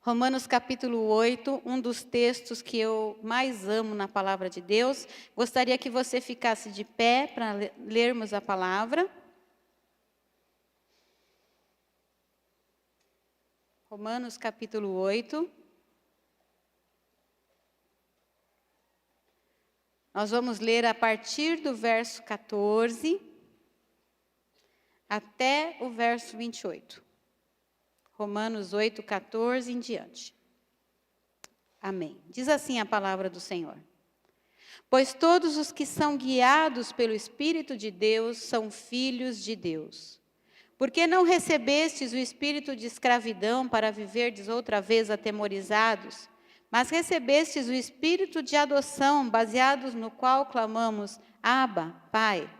Romanos capítulo 8, um dos textos que eu mais amo na palavra de Deus. Gostaria que você ficasse de pé para lermos a palavra. Romanos capítulo 8. Nós vamos ler a partir do verso 14 até o verso 28. Romanos 8, 14 em diante. Amém. Diz assim a palavra do Senhor. Pois todos os que são guiados pelo Espírito de Deus são filhos de Deus. Porque não recebestes o espírito de escravidão para viverdes outra vez atemorizados, mas recebestes o espírito de adoção, baseados no qual clamamos, Abba, Pai.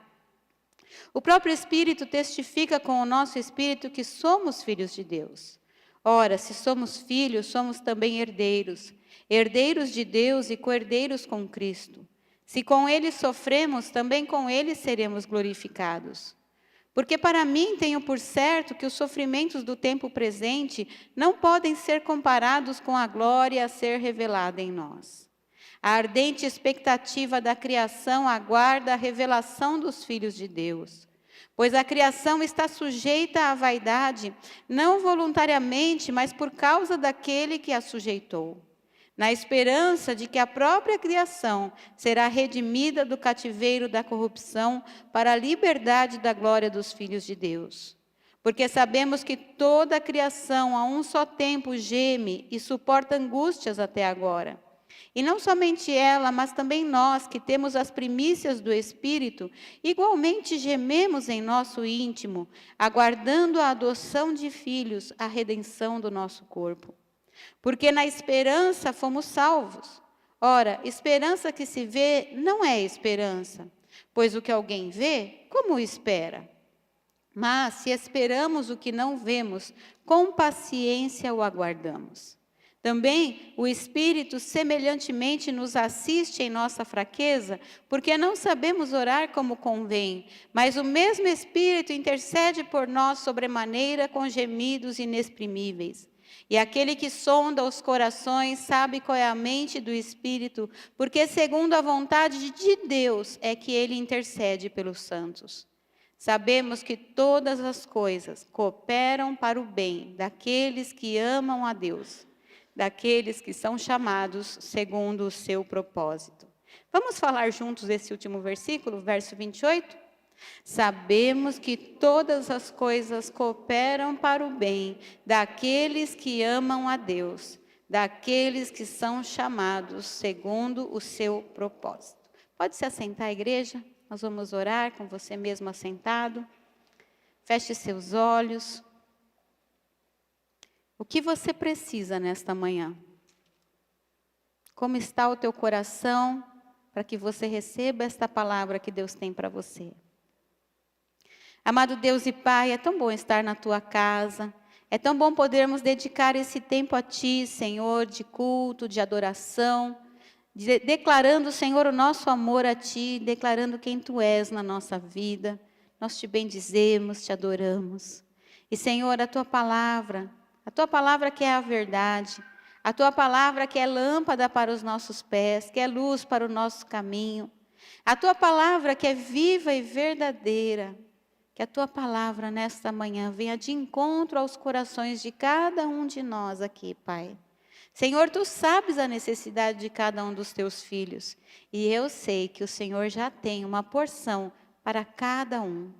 O próprio Espírito testifica com o nosso espírito que somos filhos de Deus. Ora, se somos filhos, somos também herdeiros, herdeiros de Deus e co-herdeiros com Cristo. Se com Ele sofremos, também com Ele seremos glorificados. Porque para mim tenho por certo que os sofrimentos do tempo presente não podem ser comparados com a glória a ser revelada em nós. A ardente expectativa da criação aguarda a revelação dos filhos de Deus. Pois a criação está sujeita à vaidade, não voluntariamente, mas por causa daquele que a sujeitou. Na esperança de que a própria criação será redimida do cativeiro da corrupção para a liberdade da glória dos filhos de Deus. Porque sabemos que toda a criação a um só tempo geme e suporta angústias até agora. E não somente ela, mas também nós, que temos as primícias do Espírito, igualmente gememos em nosso íntimo, aguardando a adoção de filhos, a redenção do nosso corpo. Porque na esperança fomos salvos. Ora, esperança que se vê não é esperança, pois o que alguém vê, como o espera? Mas se esperamos o que não vemos, com paciência o aguardamos. Também o Espírito semelhantemente nos assiste em nossa fraqueza, porque não sabemos orar como convém, mas o mesmo Espírito intercede por nós sobremaneira com gemidos inexprimíveis. E aquele que sonda os corações sabe qual é a mente do Espírito, porque segundo a vontade de Deus é que ele intercede pelos santos. Sabemos que todas as coisas cooperam para o bem daqueles que amam a Deus, daqueles que são chamados segundo o seu propósito. Vamos falar juntos esse último versículo, verso 28? Sabemos que todas as coisas cooperam para o bem daqueles que amam a Deus, daqueles que são chamados segundo o seu propósito. Pode se assentar, igreja? Nós vamos orar com você mesmo assentado. Feche seus olhos. O que você precisa nesta manhã? Como está o teu coração para que você receba esta palavra que Deus tem para você? Amado Deus e Pai, é tão bom estar na Tua casa, é tão bom podermos dedicar esse tempo a Ti, Senhor, de culto, de adoração, declarando, Senhor, o nosso amor a Ti, declarando quem Tu és na nossa vida. Nós Te bendizemos, Te adoramos. E, Senhor, a Tua palavra que é a verdade, a Tua palavra que é lâmpada para os nossos pés, que é luz para o nosso caminho, a Tua palavra que é viva e verdadeira. Que a Tua palavra nesta manhã venha de encontro aos corações de cada um de nós aqui, Pai. Senhor, Tu sabes a necessidade de cada um dos Teus filhos. E eu sei que o Senhor já tem uma porção para cada um.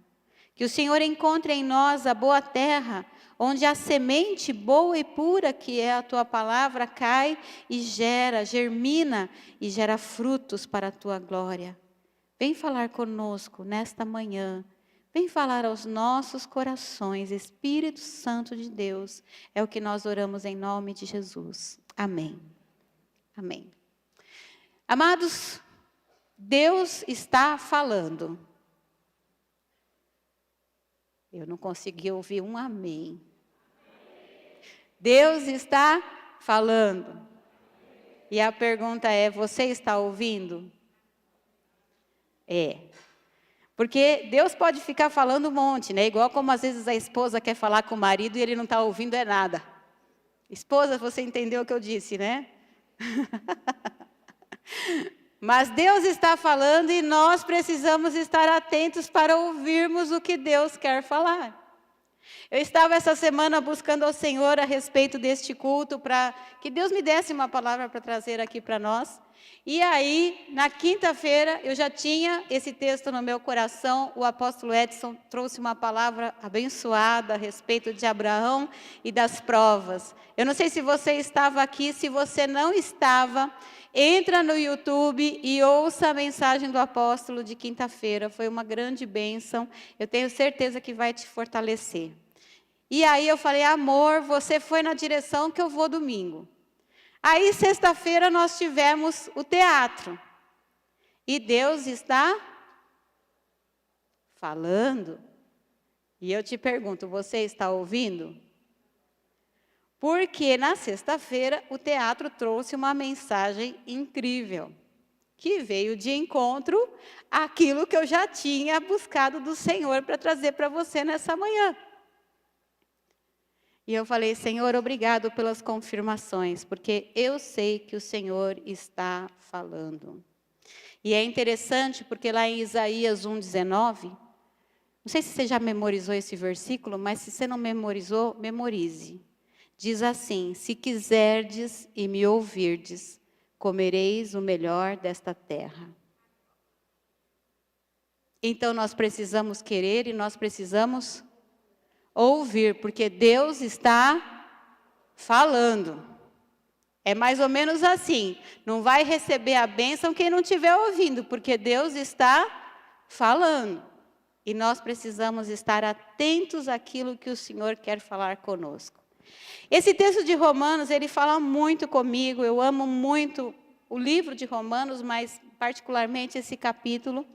Que o Senhor encontre em nós a boa terra, onde a semente boa e pura que é a Tua palavra cai e germina e gera frutos para a Tua glória. Vem falar conosco nesta manhã. Vem falar aos nossos corações, Espírito Santo de Deus. É o que nós oramos em nome de Jesus. Amém. Amém. Amados, Deus está falando. Eu não consegui ouvir um amém. Deus está falando. E a pergunta é, você está ouvindo? É. Porque Deus pode ficar falando um monte, né? Igual como às vezes a esposa quer falar com o marido e ele não está ouvindo nada. Esposa, você entendeu o que eu disse, né? Mas Deus está falando e nós precisamos estar atentos para ouvirmos o que Deus quer falar. Eu estava essa semana buscando ao Senhor a respeito deste culto, para que Deus me desse uma palavra para trazer aqui para nós. E aí, na quinta-feira, eu já tinha esse texto no meu coração. O apóstolo Edson trouxe uma palavra abençoada a respeito de Abraão e das provas. Eu não sei se você estava aqui, se você não estava, entra no YouTube e ouça a mensagem do apóstolo de quinta-feira. Foi uma grande bênção. Eu tenho certeza que vai te fortalecer. E aí eu falei, amor, você foi na direção que eu vou domingo. Aí, sexta-feira, nós tivemos o teatro. E Deus está falando. E eu te pergunto, você está ouvindo? Porque na sexta-feira, o teatro trouxe uma mensagem incrível, que veio de encontro àquilo que eu já tinha buscado do Senhor para trazer para você nessa manhã. E eu falei, Senhor, obrigado pelas confirmações, porque eu sei que o Senhor está falando. E é interessante, porque lá em Isaías 1,19, não sei se você já memorizou esse versículo, mas se você não memorizou, memorize. Diz assim, se quiserdes e me ouvirdes, comereis o melhor desta terra. Então nós precisamos querer e nós precisamos ouvir, porque Deus está falando. É mais ou menos assim, não vai receber a bênção quem não estiver ouvindo, porque Deus está falando. E nós precisamos estar atentos àquilo que o Senhor quer falar conosco. Esse texto de Romanos, ele fala muito comigo, eu amo muito o livro de Romanos, mas particularmente esse capítulo.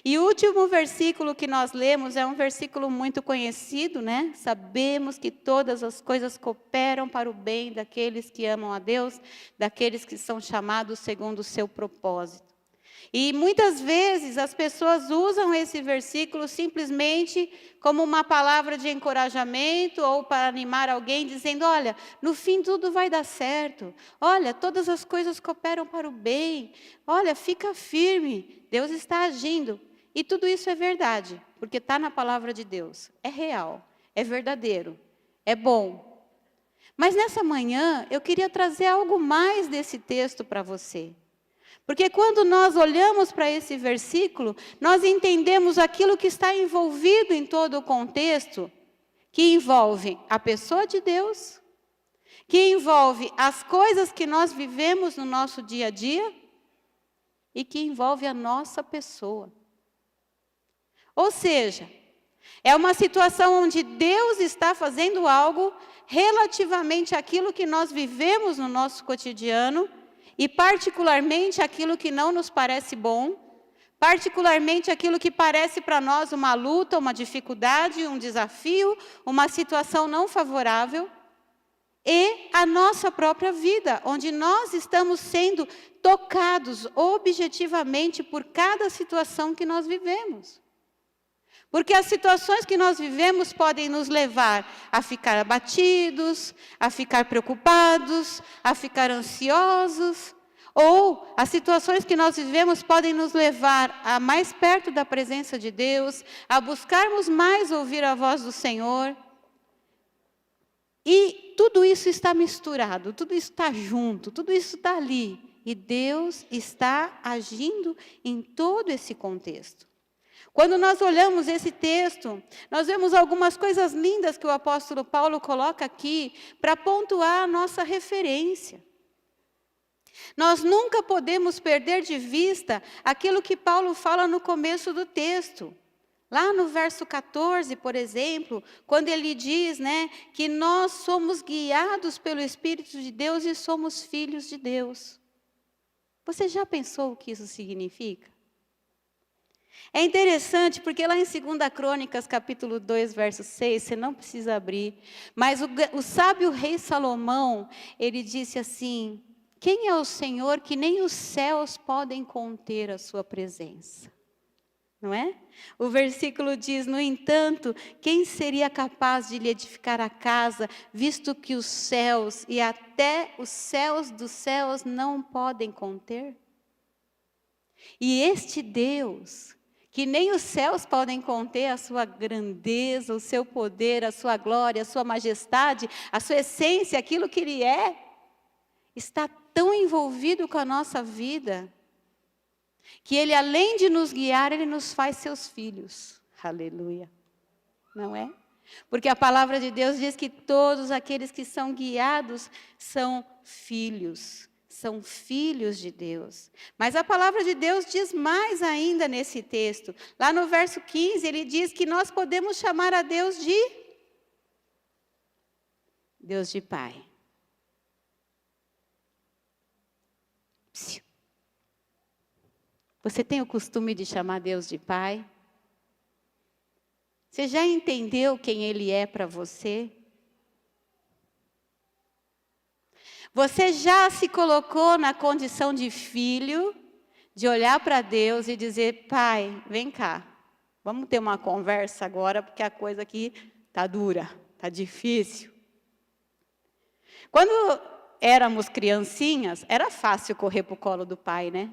E o último versículo que nós lemos é um versículo muito conhecido, né? Sabemos que todas as coisas cooperam para o bem daqueles que amam a Deus, daqueles que são chamados segundo o seu propósito. E muitas vezes as pessoas usam esse versículo simplesmente como uma palavra de encorajamento ou para animar alguém, dizendo, olha, no fim tudo vai dar certo. Olha, todas as coisas cooperam para o bem. Olha, fica firme, Deus está agindo. E tudo isso é verdade, porque está na palavra de Deus. É real, é verdadeiro, é bom. Mas nessa manhã eu queria trazer algo mais desse texto para você. Porque quando nós olhamos para esse versículo, nós entendemos aquilo que está envolvido em todo o contexto, que envolve a pessoa de Deus, que envolve as coisas que nós vivemos no nosso dia a dia e que envolve a nossa pessoa. Ou seja, é uma situação onde Deus está fazendo algo relativamente àquilo que nós vivemos no nosso cotidiano, e particularmente aquilo que não nos parece bom, particularmente aquilo que parece para nós uma luta, uma dificuldade, um desafio, uma situação não favorável, e a nossa própria vida, onde nós estamos sendo tocados objetivamente por cada situação que nós vivemos. Porque as situações que nós vivemos podem nos levar a ficar abatidos, a ficar preocupados, a ficar ansiosos. Ou as situações que nós vivemos podem nos levar a mais perto da presença de Deus, a buscarmos mais ouvir a voz do Senhor. E tudo isso está misturado, tudo isso está junto, tudo isso está ali. E Deus está agindo em todo esse contexto. Quando nós olhamos esse texto, nós vemos algumas coisas lindas que o apóstolo Paulo coloca aqui para pontuar a nossa referência. Nós nunca podemos perder de vista aquilo que Paulo fala no começo do texto. Lá no verso 14, por exemplo, quando ele diz, né, que nós somos guiados pelo Espírito de Deus e somos filhos de Deus. Você já pensou o que isso significa? É interessante porque lá em 2 Crônicas, capítulo 2, verso 6, você não precisa abrir, mas o sábio rei Salomão, ele disse assim, quem é o Senhor que nem os céus podem conter a sua presença? não é? O versículo diz, no entanto, quem seria capaz de lhe edificar a casa, visto que os céus e até os céus dos céus não podem conter? E este Deus, que nem os céus podem conter a sua grandeza, o seu poder, a sua glória, a sua majestade, a sua essência, aquilo que Ele é, está tão envolvido com a nossa vida, que Ele, além de nos guiar, Ele nos faz seus filhos. Aleluia. Não é? Porque a palavra de Deus diz que todos aqueles que são guiados são filhos de Deus. Mas a palavra de Deus diz mais ainda nesse texto. Lá no verso 15, ele diz que nós podemos chamar a Deus de Pai. Você tem o costume de chamar Deus de Pai? Você já entendeu quem Ele é para você? Você já se colocou na condição de filho, de olhar para Deus e dizer, Pai, vem cá, vamos ter uma conversa agora, porque a coisa aqui está dura, está difícil. Quando éramos criancinhas, era fácil correr para o colo do pai, né?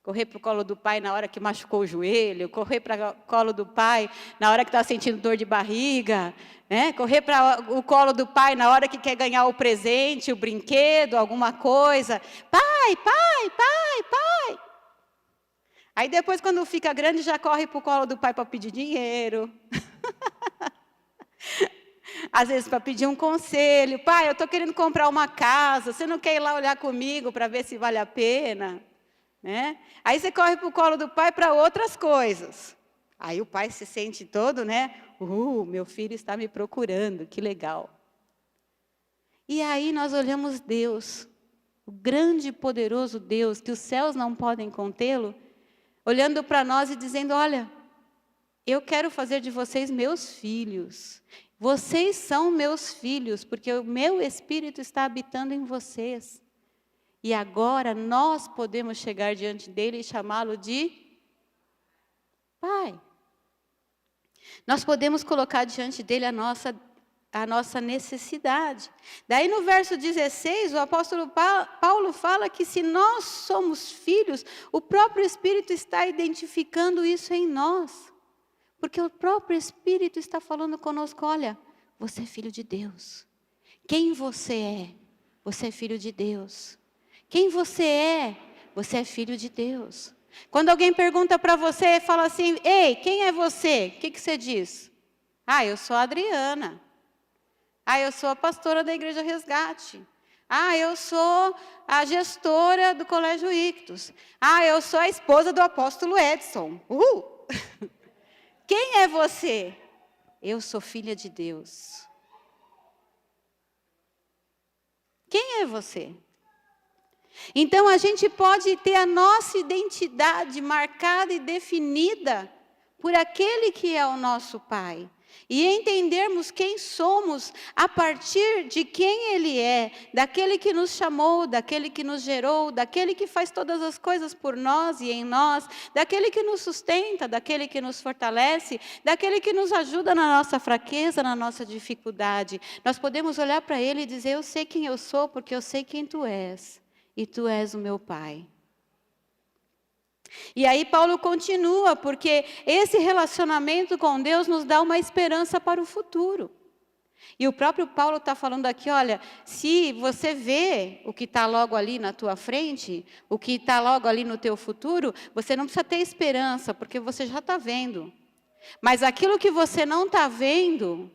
Correr para o colo do pai na hora que machucou o joelho, correr para o colo do pai na hora que está sentindo dor de barriga, né? Correr para o colo do pai na hora que quer ganhar o presente, o brinquedo, alguma coisa. Pai, pai, pai, pai. Aí depois, quando fica grande, já corre para o colo do pai para pedir dinheiro. Às vezes para pedir um conselho. Pai, eu estou querendo comprar uma casa, você não quer ir lá olhar comigo para ver se vale a pena? Né? Aí você corre para o colo do pai para outras coisas. Aí o pai se sente todo, né? Meu filho está me procurando, que legal. E aí nós olhamos Deus, o grande e poderoso Deus, que os céus não podem contê-lo, olhando para nós e dizendo, olha, eu quero fazer de vocês meus filhos. Vocês são meus filhos, porque o meu Espírito está habitando em vocês. E agora nós podemos chegar diante dele e chamá-lo de Pai. Nós podemos colocar diante dele a nossa necessidade. Daí no verso 16, o apóstolo Paulo fala que se nós somos filhos, o próprio Espírito está identificando isso em nós. Porque o próprio Espírito está falando conosco, olha, você é filho de Deus. Quem você é? Você é filho de Deus. Quem você é? Você é filho de Deus. Quando alguém pergunta para você e fala assim, ei, quem é você? O que você diz? Eu sou a Adriana. Eu sou a pastora da Igreja Resgate. Eu sou a gestora do Colégio Ictus. Eu sou a esposa do apóstolo Edson. Quem é você? Eu sou filha de Deus. Quem é você? Então, a gente pode ter a nossa identidade marcada e definida por aquele que é o nosso Pai. E entendermos quem somos a partir de quem Ele é, daquele que nos chamou, daquele que nos gerou, daquele que faz todas as coisas por nós e em nós, daquele que nos sustenta, daquele que nos fortalece, daquele que nos ajuda na nossa fraqueza, na nossa dificuldade. Nós podemos olhar para Ele e dizer, eu sei quem eu sou porque eu sei quem Tu és. E Tu és o meu Pai. E aí Paulo continua, porque esse relacionamento com Deus nos dá uma esperança para o futuro. E o próprio Paulo está falando aqui, olha, se você vê o que está logo ali na tua frente, o que está logo ali no teu futuro, você não precisa ter esperança, porque você já está vendo. Mas aquilo que você não está vendo,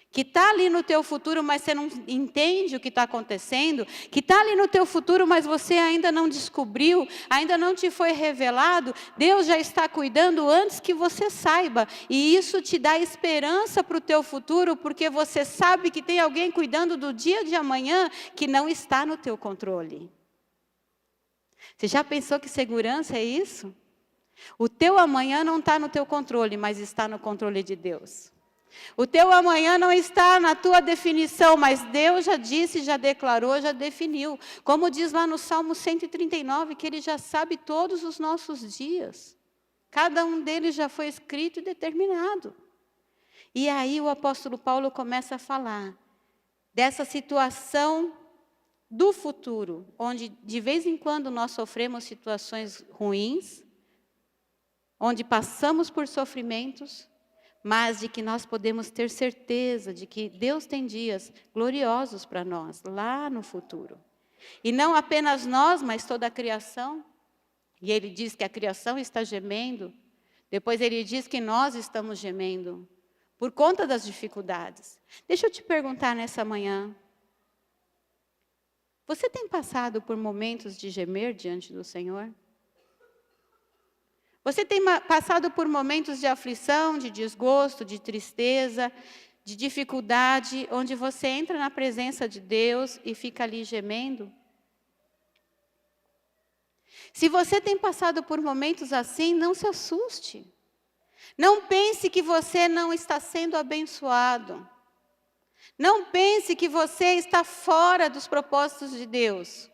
que está ali no teu futuro, mas você não entende o que está acontecendo, que está ali no teu futuro, mas você ainda não descobriu, ainda não te foi revelado, Deus já está cuidando antes que você saiba, e isso te dá esperança para o teu futuro, porque você sabe que tem alguém cuidando do dia de amanhã, que não está no teu controle. Você já pensou que segurança é isso? O teu amanhã não está no teu controle, mas está no controle de Deus. O teu amanhã não está na tua definição, mas Deus já disse, já declarou, já definiu. Como diz lá no Salmo 139, que Ele já sabe todos os nossos dias. Cada um deles já foi escrito e determinado. E aí o apóstolo Paulo começa a falar dessa situação do futuro, onde de vez em quando nós sofremos situações ruins, onde passamos por sofrimentos, mas de que nós podemos ter certeza de que Deus tem dias gloriosos para nós, lá no futuro. E não apenas nós, mas toda a criação. E ele diz que a criação está gemendo. Depois ele diz que nós estamos gemendo por conta das dificuldades. Deixa eu te perguntar nessa manhã. Você tem passado por momentos de gemer diante do Senhor? Você tem passado por momentos de aflição, de desgosto, de tristeza, de dificuldade, onde você entra na presença de Deus e fica ali gemendo? Se você tem passado por momentos assim, não se assuste. Não pense que você não está sendo abençoado. Não pense que você está fora dos propósitos de Deus.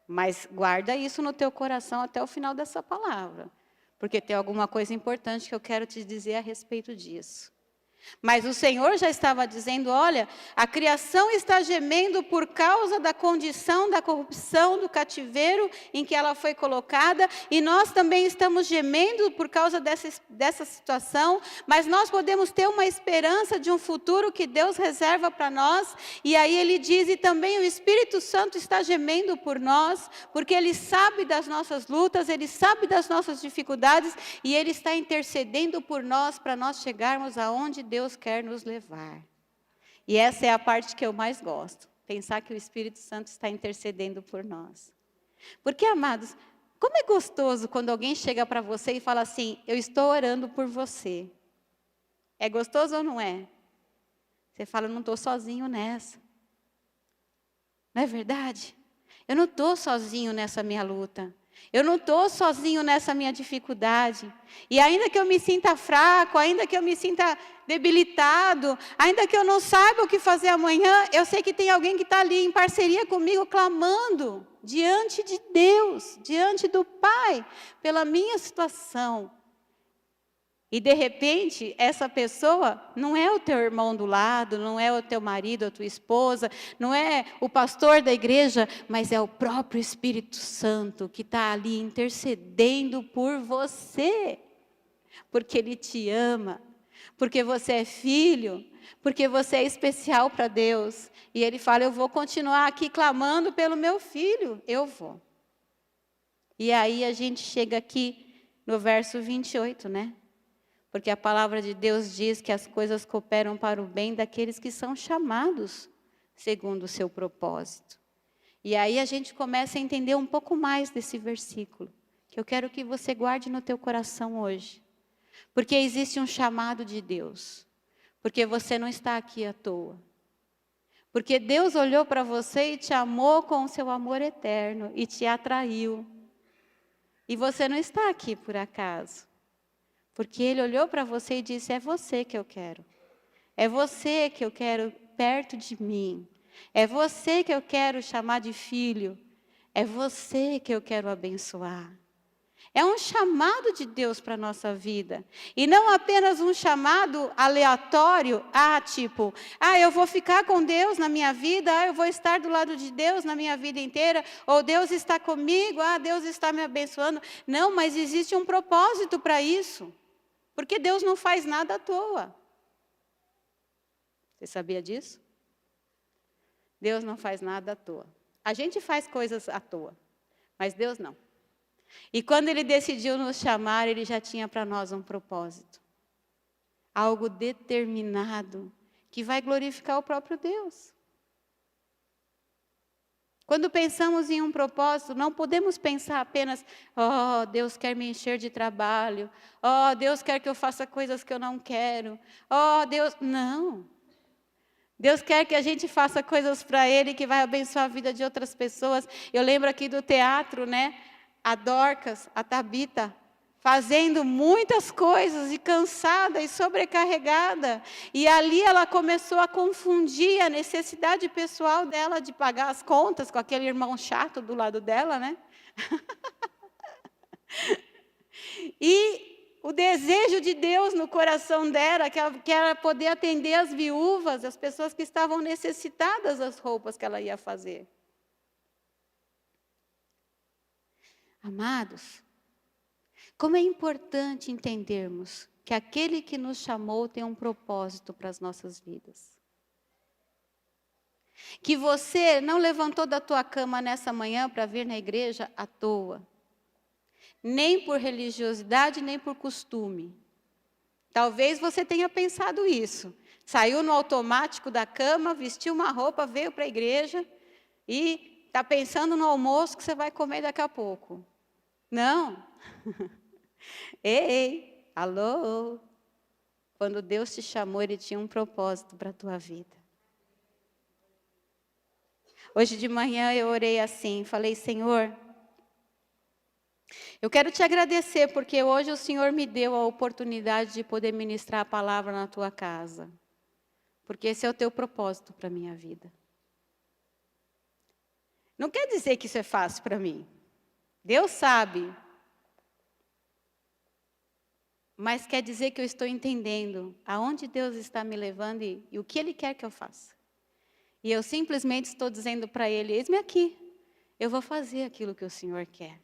Mas guarda isso no teu coração até o final dessa palavra. Porque tem alguma coisa importante que eu quero te dizer a respeito disso. Mas o Senhor já estava dizendo, olha, a criação está gemendo por causa da condição da corrupção, do cativeiro em que ela foi colocada, e nós também estamos gemendo por causa dessa situação, mas nós podemos ter uma esperança de um futuro que Deus reserva para nós, e aí ele diz, e também o Espírito Santo está gemendo por nós, porque ele sabe das nossas lutas, ele sabe das nossas dificuldades, e ele está intercedendo por nós, para nós chegarmos aonde Deus quer nos levar. E essa é a parte que eu mais gosto. Pensar que o Espírito Santo está intercedendo por nós. Porque, amados, como é gostoso quando alguém chega para você e fala assim, eu estou orando por você. É gostoso ou não é? Você fala, eu não estou sozinho nessa. Não é verdade? Eu não estou sozinho nessa minha luta. Eu não estou sozinho nessa minha dificuldade. E ainda que eu me sinta fraco, ainda que eu me sinta debilitado, ainda que eu não saiba o que fazer amanhã, eu sei que tem alguém que está ali em parceria comigo, clamando diante de Deus, diante do Pai, pela minha situação. E de repente, essa pessoa não é o teu irmão do lado, não é o teu marido, a tua esposa, não é o pastor da igreja, mas é o próprio Espírito Santo que está ali intercedendo por você. Porque Ele te ama, porque você é filho, porque você é especial para Deus. E Ele fala, eu vou continuar aqui clamando pelo meu filho, eu vou. E aí a gente chega aqui no verso 28, né? Porque a palavra de Deus diz que as coisas cooperam para o bem daqueles que são chamados segundo o seu propósito. E aí a gente começa a entender um pouco mais desse versículo, que eu quero que você guarde no teu coração hoje. Porque existe um chamado de Deus. Porque você não está aqui à toa. Porque Deus olhou para você e te amou com o seu amor eterno e te atraiu. E você não está aqui por acaso. Porque Ele olhou para você e disse, é você que eu quero. É você que eu quero perto de mim. É você que eu quero chamar de filho. É você que eu quero abençoar. É um chamado de Deus para a nossa vida. E não apenas um chamado aleatório, tipo, eu vou ficar com Deus na minha vida, eu vou estar do lado de Deus na minha vida inteira, ou Deus está comigo, Deus está me abençoando. Não, mas existe um propósito para isso. Porque Deus não faz nada à toa. Você sabia disso? Deus não faz nada à toa. A gente faz coisas à toa, mas Deus não. E quando Ele decidiu nos chamar, Ele já tinha para nós um propósito. Algo determinado, que vai glorificar o próprio Deus. Quando pensamos em um propósito, não podemos pensar apenas, Deus quer me encher de trabalho, Deus quer que eu faça coisas que eu não quero, Deus... Não. Deus quer que a gente faça coisas para Ele que vai abençoar a vida de outras pessoas. Eu lembro aqui do teatro, né? A Dorcas, a Tabita, fazendo muitas coisas e cansada e sobrecarregada. E ali ela começou a confundir a necessidade pessoal dela de pagar as contas com aquele irmão chato do lado dela, né? E o desejo de Deus no coração dela, que era poder atender as viúvas, as pessoas que estavam necessitadas das roupas que ela ia fazer. Amados, como é importante entendermos que aquele que nos chamou tem um propósito para as nossas vidas. Que você não levantou da tua cama nessa manhã para vir na igreja à toa. Nem por religiosidade, nem por costume. Talvez você tenha pensado isso. Saiu no automático da cama, vestiu uma roupa, veio para a igreja e está pensando no almoço que você vai comer daqui a pouco. Não. Ei, alô. Quando Deus te chamou, Ele tinha um propósito para a tua vida. Hoje de manhã eu orei assim, falei, Senhor, eu quero te agradecer porque hoje o Senhor me deu a oportunidade de poder ministrar a palavra na tua casa. Porque esse é o teu propósito para a minha vida. Não quer dizer que isso é fácil para mim. Deus sabe. Mas quer dizer que eu estou entendendo aonde Deus está me levando e o que Ele quer que eu faça. E eu simplesmente estou dizendo para Ele, eis-me aqui, eu vou fazer aquilo que o Senhor quer.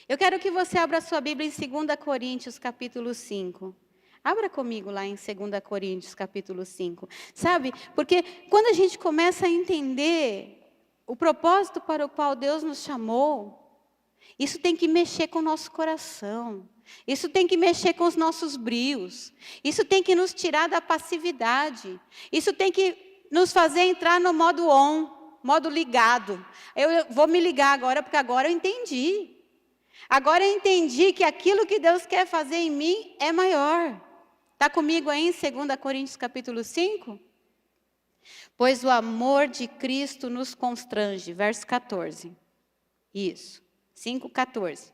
Eu quero que você abra a sua Bíblia em 2 Coríntios, capítulo 5. Abra comigo lá em 2 Coríntios, capítulo 5. Sabe, porque quando a gente começa a entender o propósito para o qual Deus nos chamou, isso tem que mexer com o nosso coração. Isso tem que mexer com os nossos brios. Isso tem que nos tirar da passividade. Isso tem que nos fazer entrar no modo on, modo ligado. Eu vou me ligar agora, porque agora eu entendi. Agora eu entendi que aquilo que Deus quer fazer em mim é maior. Está comigo aí em 2 Coríntios capítulo 5? Pois o amor de Cristo nos constrange. Verso 14. Isso, 5,14.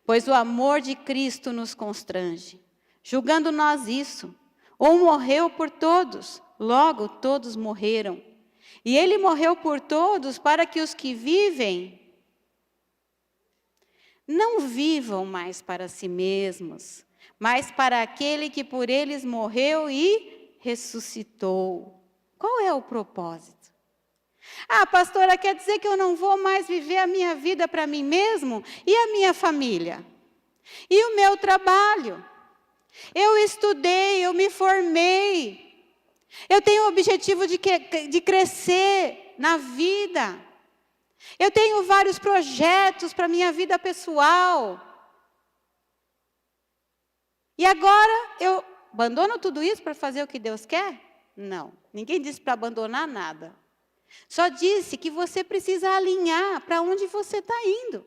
Pois o amor de Cristo nos constrange. Julgando nós isso. Um morreu por todos, logo todos morreram. E Ele morreu por todos para que os que vivem não vivam mais para si mesmos, mas para aquele que por eles morreu e ressuscitou. Qual é o propósito? Ah, pastora, quer dizer que eu não vou mais viver a minha vida para mim mesmo? E a minha família? E o meu trabalho? Eu estudei, eu me formei. Eu tenho o objetivo de crescer na vida. Eu tenho vários projetos para a minha vida pessoal. E agora eu abandono tudo isso para fazer o que Deus quer? Não, ninguém disse para abandonar nada. Só disse que você precisa alinhar para onde você está indo.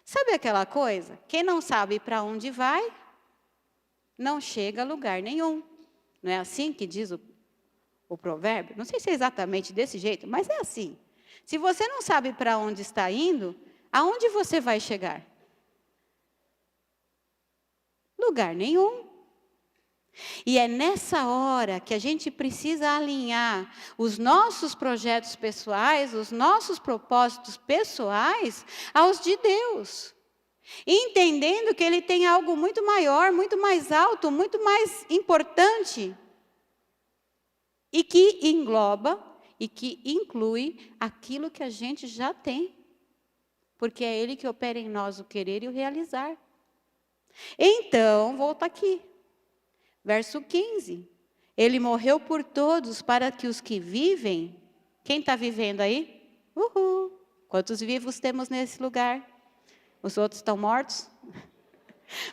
Sabe aquela coisa? Quem não sabe para onde vai, não chega a lugar nenhum. Não é assim que diz o provérbio? Não sei se é exatamente desse jeito, mas é assim. Se você não sabe para onde está indo, aonde você vai chegar? Lugar nenhum. E é nessa hora que a gente precisa alinhar os nossos projetos pessoais, os nossos propósitos pessoais aos de Deus. Entendendo que Ele tem algo muito maior, muito mais alto, muito mais importante. E que engloba e que inclui aquilo que a gente já tem. Porque é Ele que opera em nós o querer e o realizar. Então, volta aqui. Verso 15. Ele morreu por todos para que os que vivem... Quem está vivendo aí? Uhul! Quantos vivos temos nesse lugar? Os outros estão mortos?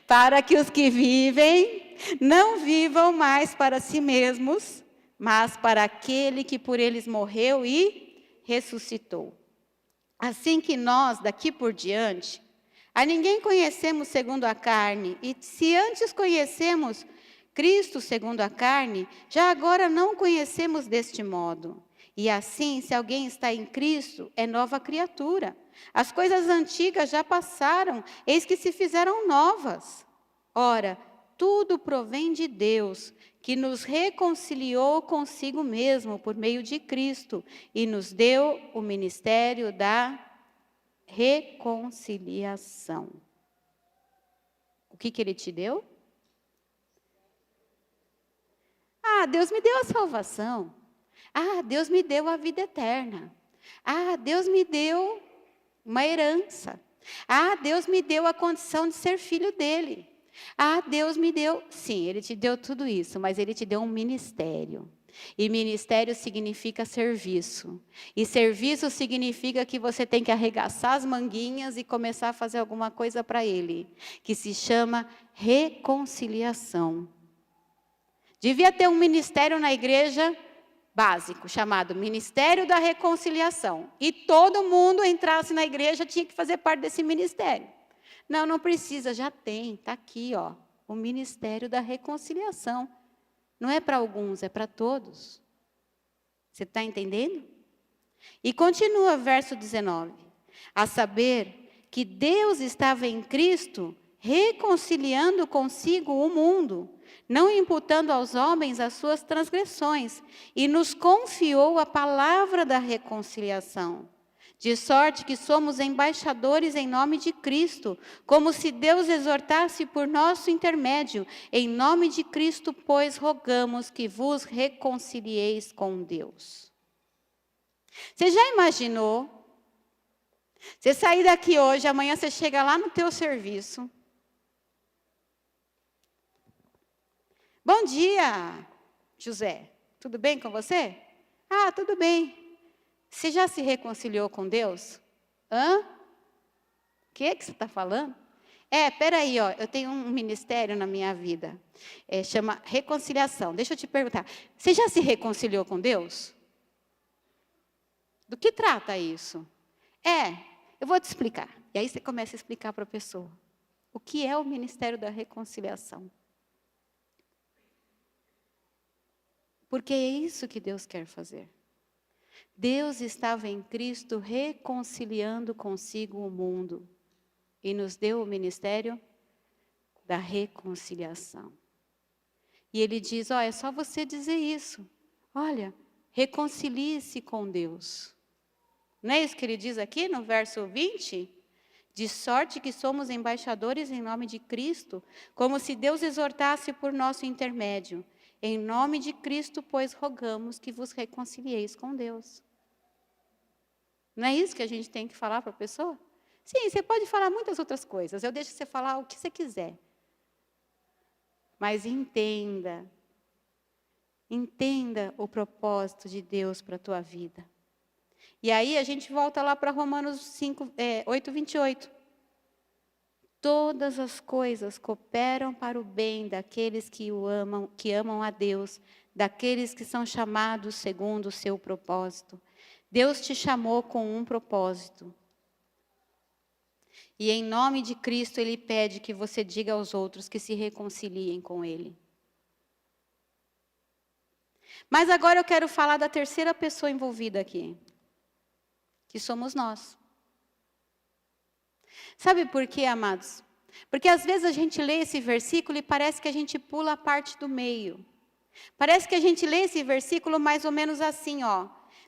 Para que os que vivem não vivam mais para si mesmos, mas para aquele que por eles morreu e ressuscitou. Assim que nós, daqui por diante, a ninguém conhecemos segundo a carne, e se antes conhecemos Cristo segundo a carne, já agora não conhecemos deste modo. E assim, se alguém está em Cristo, é nova criatura. As coisas antigas já passaram, eis que se fizeram novas. Ora, tudo provém de Deus, que nos reconciliou consigo mesmo por meio de Cristo e nos deu o ministério da reconciliação. O que Ele te deu? Ah, Deus me deu a salvação. Ah, Deus me deu a vida eterna. Ah, Deus me deu uma herança. Ah, Deus me deu a condição de ser filho dele. Ah, Deus me deu... Sim, Ele te deu tudo isso, mas Ele te deu um ministério. E ministério significa serviço. E serviço significa que você tem que arregaçar as manguinhas e começar a fazer alguma coisa para Ele, que se chama reconciliação. Devia ter um ministério na igreja básico, chamado Ministério da Reconciliação. E todo mundo entrasse na igreja tinha que fazer parte desse ministério. Não, não precisa, já tem, está aqui, ó, o Ministério da Reconciliação. Não é para alguns, é para todos. Você está entendendo? E continua, verso 19. A saber que Deus estava em Cristo reconciliando consigo o mundo, não imputando aos homens as suas transgressões, e nos confiou a palavra da reconciliação. De sorte que somos embaixadores em nome de Cristo, como se Deus exortasse por nosso intermédio. Em nome de Cristo, pois, rogamos que vos reconcilieis com Deus. Você já imaginou? Você sair daqui hoje, amanhã você chega lá no teu serviço. Bom dia, José. Tudo bem com você? Ah, tudo bem. Você já se reconciliou com Deus? Hã? O que você está falando? Peraí, ó, eu tenho um ministério na minha vida. Chama reconciliação. Deixa eu te perguntar. Você já se reconciliou com Deus? Do que trata isso? Eu vou te explicar. E aí você começa a explicar para a pessoa. O que é o ministério da reconciliação? Porque é isso que Deus quer fazer. Deus estava em Cristo reconciliando consigo o mundo e nos deu o ministério da reconciliação. E Ele diz, é só você dizer isso. Olha, reconcilie-se com Deus. Não é isso que Ele diz aqui no verso 20? De sorte que somos embaixadores em nome de Cristo, como se Deus exortasse por nosso intermédio. Em nome de Cristo, pois, rogamos que vos reconcilieis com Deus. Não é isso que a gente tem que falar para a pessoa? Sim, você pode falar muitas outras coisas. Eu deixo você falar o que você quiser. Mas entenda o propósito de Deus para a tua vida. E aí a gente volta lá para Romanos 8, 28. Todas as coisas cooperam para o bem daqueles que amam a Deus, daqueles que são chamados segundo o seu propósito. Deus te chamou com um propósito. E em nome de Cristo, Ele pede que você diga aos outros que se reconciliem com Ele. Mas agora eu quero falar da terceira pessoa envolvida aqui, que somos nós. Sabe por quê, amados? Porque às vezes a gente lê esse versículo e parece que a gente pula a parte do meio. Parece que a gente lê esse versículo mais ou menos assim,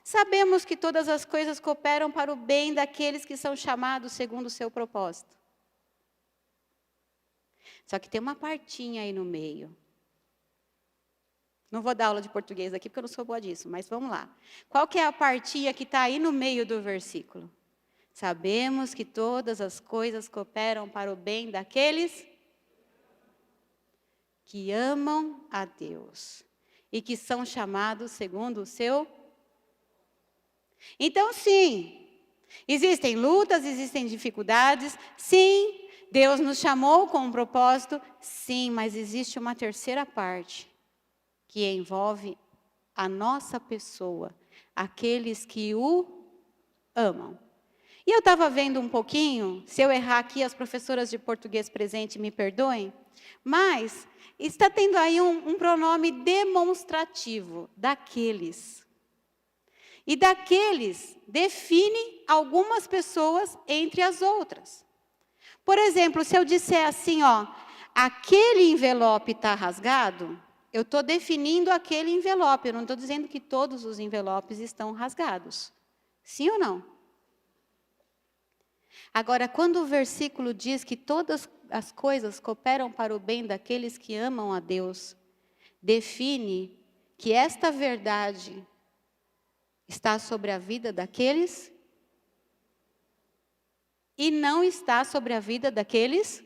Sabemos que todas as coisas cooperam para o bem daqueles que são chamados segundo o seu propósito. Só que tem uma partinha aí no meio. Não vou dar aula de português aqui porque eu não sou boa disso, mas vamos lá. Qual que é a partinha que está aí no meio do versículo? Sabemos que todas as coisas cooperam para o bem daqueles que amam a Deus e que são chamados segundo o seu. Então, sim, existem lutas, existem dificuldades, sim, Deus nos chamou com um propósito, sim, mas existe uma terceira parte que envolve a nossa pessoa, aqueles que o amam. E eu estava vendo um pouquinho, se eu errar aqui, as professoras de português presente me perdoem, mas está tendo aí um pronome demonstrativo, daqueles. E daqueles define algumas pessoas entre as outras. Por exemplo, se eu disser assim, aquele envelope está rasgado, eu estou definindo aquele envelope, eu não estou dizendo que todos os envelopes estão rasgados. Sim ou não? Agora, quando o versículo diz que todas as coisas cooperam para o bem daqueles que amam a Deus, define que esta verdade está sobre a vida daqueles e não está sobre a vida daqueles.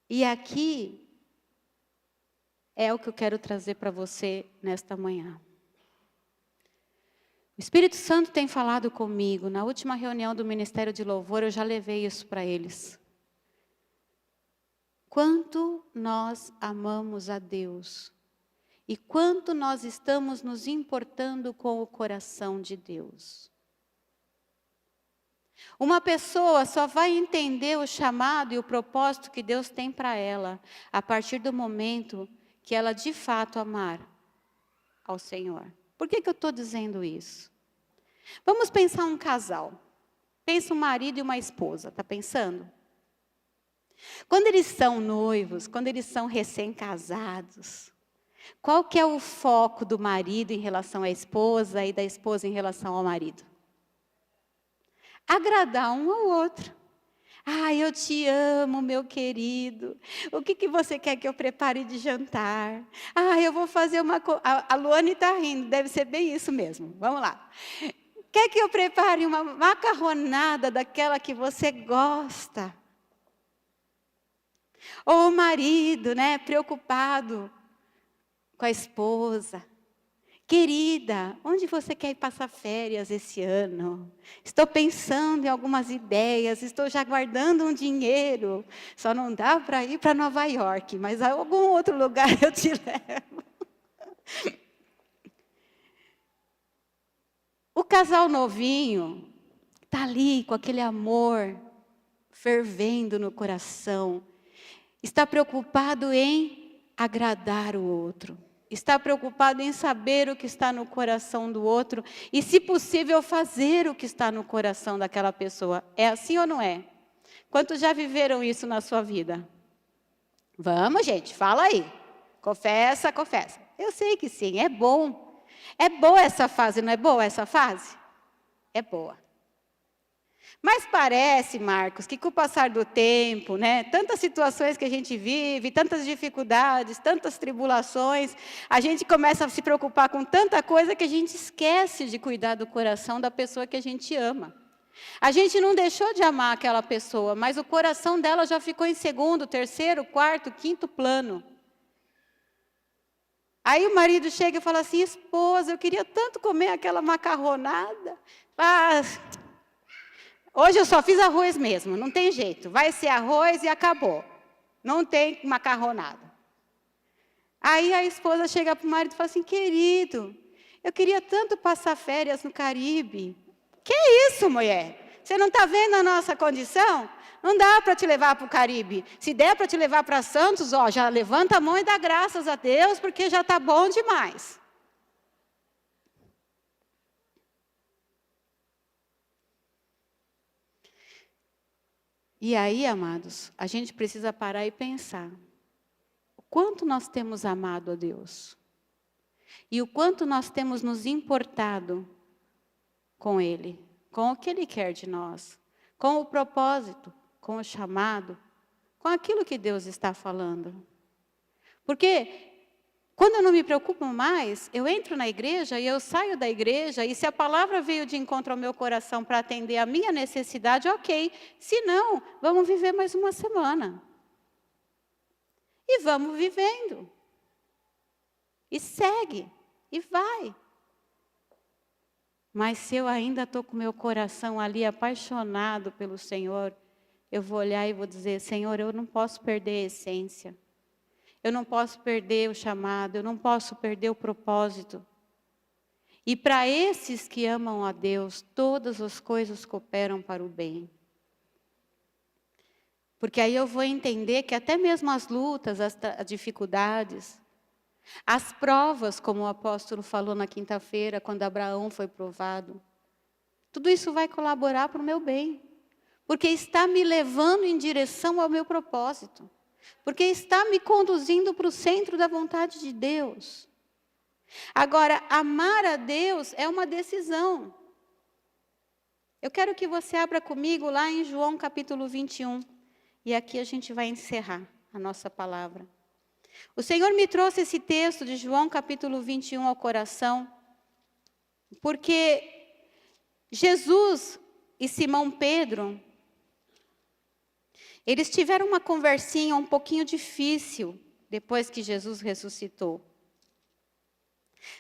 E aqui é o que eu quero trazer para você nesta manhã. O Espírito Santo tem falado comigo. Na última reunião do Ministério de Louvor, eu já levei isso para eles. Quanto nós amamos a Deus e quanto nós estamos nos importando com o coração de Deus. Uma pessoa só vai entender o chamado e o propósito que Deus tem para ela a partir do momento que ela de fato amar ao Senhor. Por que eu estou dizendo isso? Vamos pensar um casal. Pensa um marido e uma esposa, está pensando? Quando eles são noivos, quando eles são recém-casados, qual que é o foco do marido em relação à esposa e da esposa em relação ao marido? Agradar um ao outro. Ah, eu te amo, meu querido. O que você quer que eu prepare de jantar? Ah, eu vou fazer uma... A Luane está rindo, deve ser bem isso mesmo. Vamos lá. Quer que eu prepare uma macarronada daquela que você gosta? Ou o marido, né, preocupado com a esposa. Querida, onde você quer ir passar férias esse ano? Estou pensando em algumas ideias, estou já guardando um dinheiro. Só não dá para ir para Nova York, mas a algum outro lugar eu te levo. O casal novinho está ali com aquele amor fervendo no coração. Está preocupado em agradar o outro. Está preocupado em saber o que está no coração do outro e, se possível, fazer o que está no coração daquela pessoa. É assim ou não é? Quantos já viveram isso na sua vida? Vamos, gente, fala aí. Confessa, confessa. Eu sei que sim, é bom. É boa essa fase, não é boa essa fase? É boa. Mas parece, Marcos, que com o passar do tempo, né, tantas situações que a gente vive, tantas dificuldades, tantas tribulações, a gente começa a se preocupar com tanta coisa que a gente esquece de cuidar do coração da pessoa que a gente ama. A gente não deixou de amar aquela pessoa, mas o coração dela já ficou em segundo, terceiro, quarto, quinto plano. Aí o marido chega e fala assim: esposa, eu queria tanto comer aquela macarronada. Ah, hoje eu só fiz arroz mesmo, não tem jeito. Vai ser arroz e acabou. Não tem macarronada. Aí a esposa chega para o marido e fala assim: querido, eu queria tanto passar férias no Caribe. Que isso, mulher? Você não está vendo a nossa condição? Não dá para te levar para o Caribe. Se der para te levar para Santos, ó, já levanta a mão e dá graças a Deus, porque já está bom demais. E aí, amados, a gente precisa parar e pensar. O quanto nós temos amado a Deus? E o quanto nós temos nos importado com Ele? Com o que Ele quer de nós? Com o propósito? Com o chamado? Com aquilo que Deus está falando? Porque quando eu não me preocupo mais, eu entro na igreja e eu saio da igreja, e se a palavra veio de encontro ao meu coração para atender a minha necessidade, ok. Se não, vamos viver mais uma semana. E vamos vivendo. E segue. E vai. Mas se eu ainda estou com o meu coração ali apaixonado pelo Senhor, eu vou olhar e vou dizer: Senhor, eu não posso perder a essência. Eu não posso perder o chamado, eu não posso perder o propósito. E para esses que amam a Deus, todas as coisas cooperam para o bem. Porque aí eu vou entender que até mesmo as lutas, as dificuldades, as provas, como o apóstolo falou na quinta-feira, quando Abraão foi provado, tudo isso vai colaborar para o meu bem. Porque está me levando em direção ao meu propósito. Porque está me conduzindo para o centro da vontade de Deus. Agora, amar a Deus é uma decisão. Eu quero que você abra comigo lá em João capítulo 21. E aqui a gente vai encerrar a nossa palavra. O Senhor me trouxe esse texto de João capítulo 21 ao coração, porque Jesus e Simão Pedro, eles tiveram uma conversinha um pouquinho difícil depois que Jesus ressuscitou.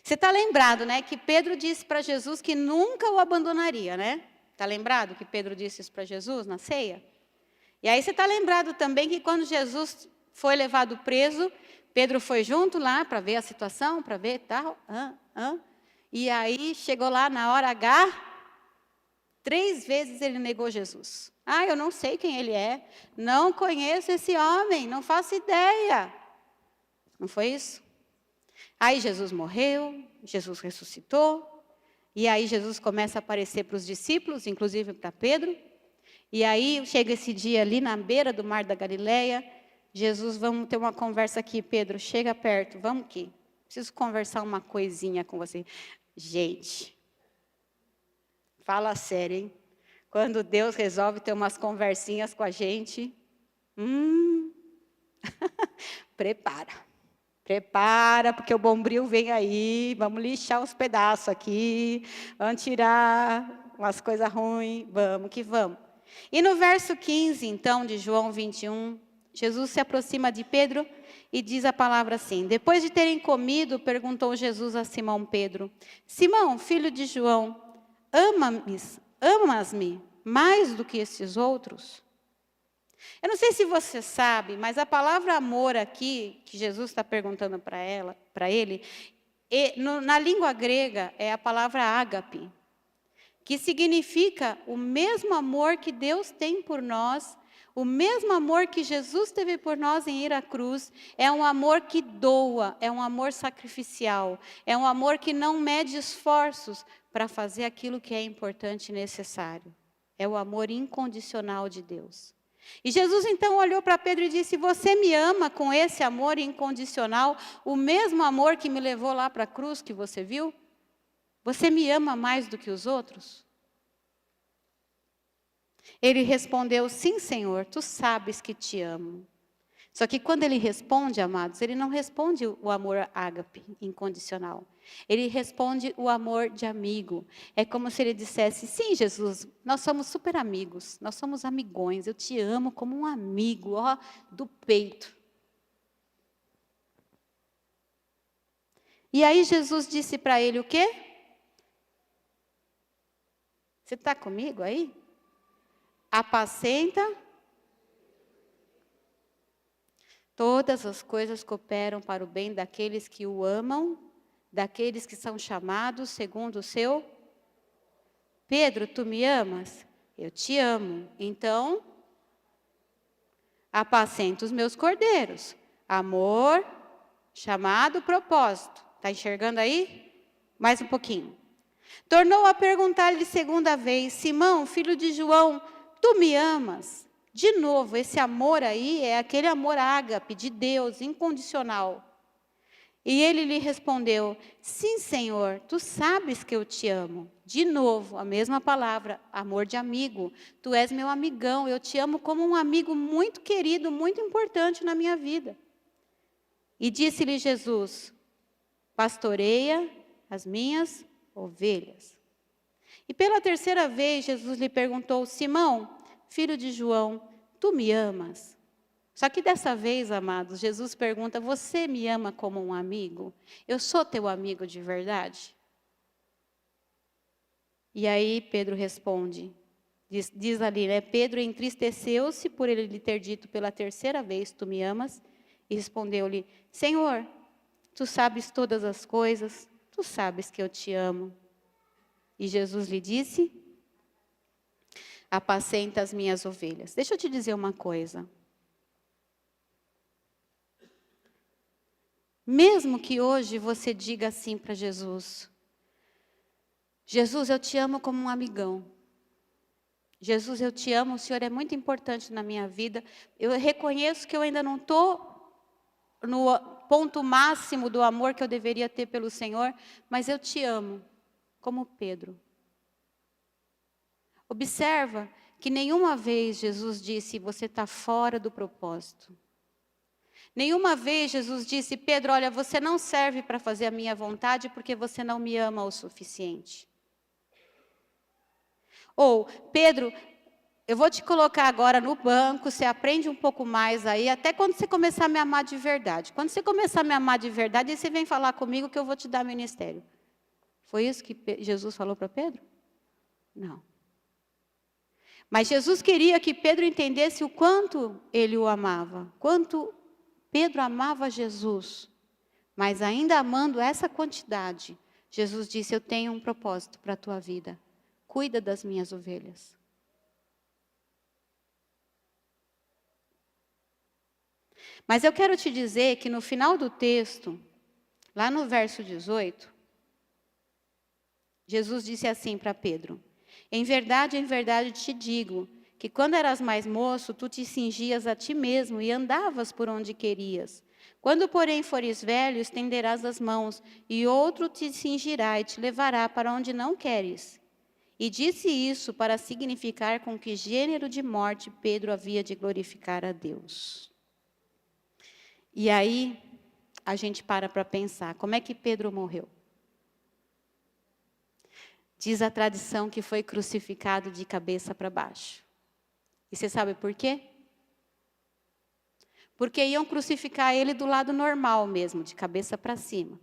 Você está lembrado, né, que Pedro disse para Jesus que nunca o abandonaria, né? Está lembrado que Pedro disse isso para Jesus na ceia? E aí você está lembrado também que quando Jesus foi levado preso, Pedro foi junto lá para ver a situação, para ver tal. E aí chegou lá na hora H, 3 vezes ele negou Jesus. Eu não sei quem ele é, não conheço esse homem, não faço ideia. Não foi isso? Aí Jesus morreu, Jesus ressuscitou, e aí Jesus começa a aparecer para os discípulos, inclusive para Pedro. E aí chega esse dia ali na beira do mar da Galileia, Jesus, vamos ter uma conversa aqui, Pedro, chega perto, vamos aqui. Preciso conversar uma coisinha com você. Gente, fala sério, hein? Quando Deus resolve ter umas conversinhas com a gente, Prepara, porque o bombril vem aí, vamos lixar uns pedaços aqui, vamos tirar umas coisas ruins, vamos que vamos. E no verso 15, então, de João 21, Jesus se aproxima de Pedro e diz a palavra assim: depois de terem comido, perguntou Jesus a Simão Pedro: Simão, filho de João, amas-me mais do que esses outros? Eu não sei se você sabe, mas a palavra amor aqui, que Jesus está perguntando para ele, na língua grega é a palavra ágape, que significa o mesmo amor que Deus tem por nós, o mesmo amor que Jesus teve por nós em ir à cruz. É um amor que doa, é um amor sacrificial, é um amor que não mede esforços para fazer aquilo que é importante e necessário. É o amor incondicional de Deus. E Jesus então olhou para Pedro e disse: você me ama com esse amor incondicional, o mesmo amor que me levou lá para a cruz que você viu? Você me ama mais do que os outros? Ele respondeu: sim, Senhor, tu sabes que te amo. Só que quando ele responde, amados, ele não responde o amor ágape, incondicional. Ele responde o amor de amigo. É como se ele dissesse: sim, Jesus, nós somos super amigos, nós somos amigões, eu te amo como um amigo, ó, do peito. E aí Jesus disse para ele o quê? Você está comigo aí? Apacenta. Todas as coisas cooperam para o bem daqueles que o amam, daqueles que são chamados segundo o seu. Pedro, tu me amas? Eu te amo. Então, apacenta os meus cordeiros. Amor, chamado, propósito. Está enxergando aí? Mais um pouquinho. Tornou a perguntar-lhe segunda vez: Simão, filho de João, tu me amas? De novo, esse amor aí é aquele amor ágape de Deus, incondicional. E ele lhe respondeu: sim, Senhor, tu sabes que eu te amo. De novo, a mesma palavra, amor de amigo. Tu és meu amigão, eu te amo como um amigo muito querido, muito importante na minha vida. E disse-lhe Jesus: pastoreia as minhas ovelhas. E pela terceira vez, Jesus lhe perguntou: Simão, filho de João, tu me amas? Só que dessa vez, amados, Jesus pergunta: você me ama como um amigo? Eu sou teu amigo de verdade? E aí Pedro responde, diz ali, né? Pedro entristeceu-se por ele lhe ter dito pela terceira vez: tu me amas? E respondeu-lhe: Senhor, tu sabes todas as coisas, tu sabes que eu te amo. E Jesus lhe disse: apacenta as minhas ovelhas. Deixa eu te dizer uma coisa. Mesmo que hoje você diga assim para Jesus: Jesus, eu te amo como um amigão. Jesus, eu te amo, o Senhor é muito importante na minha vida. Eu reconheço que eu ainda não estou ponto máximo do amor que eu deveria ter pelo Senhor, mas eu te amo, como Pedro. Observa que nenhuma vez Jesus disse, você está fora do propósito. Nenhuma vez Jesus disse, Pedro, olha, você não serve para fazer a minha vontade porque você não me ama o suficiente. Ou, Pedro, eu vou te colocar agora no banco, você aprende um pouco mais aí, até quando você começar a me amar de verdade. Quando você começar a me amar de verdade, aí você vem falar comigo que eu vou te dar ministério. Foi isso que Jesus falou para Pedro? Não. Mas Jesus queria que Pedro entendesse o quanto ele o amava, quanto Pedro amava Jesus. Mas ainda amando essa quantidade, Jesus disse, eu tenho um propósito para a tua vida. Cuida das minhas ovelhas. Mas eu quero te dizer que no final do texto, lá no verso 18, Jesus disse assim para Pedro, em verdade te digo, que quando eras mais moço, tu te cingias a ti mesmo e andavas por onde querias. Quando, porém, fores velho, estenderás as mãos, e outro te cingirá e te levará para onde não queres. E disse isso para significar com que gênero de morte Pedro havia de glorificar a Deus. E aí, a gente para pensar, como é que Pedro morreu? Diz a tradição que foi crucificado de cabeça para baixo. E você sabe por quê? Porque iam crucificar ele do lado normal mesmo, de cabeça para cima.